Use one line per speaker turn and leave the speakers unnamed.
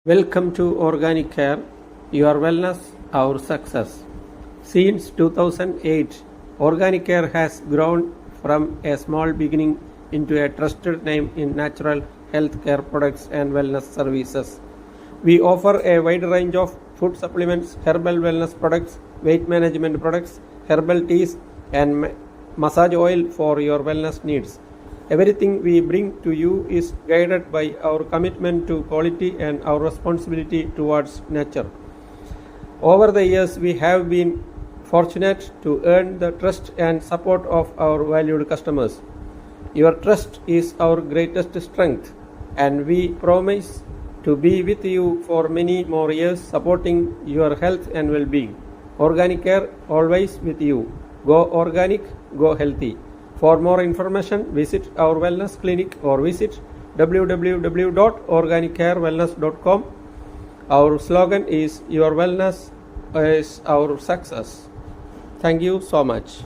Welcome to Organic Care, your wellness, our success. Since 2008, Organic Care has grown from a small beginning into a trusted name in natural health care products and wellness services. We offer a wide range of food supplements, herbal wellness products, weight management products, herbal teas, and massage oil for your wellness needs. Everything we bring to you is guided by our commitment to quality and our responsibility towards nature. Over the years, we have been fortunate to earn the trust and support of our valued customers. Your trust is our greatest strength, and we promise to be with you for many more years, supporting your health and well-being. Organic Care, always with you. Go organic, go healthy. For more information, visit our wellness clinic or visit www.organiccarewellness.com. Our slogan is "Your wellness is our success." Thank you so much.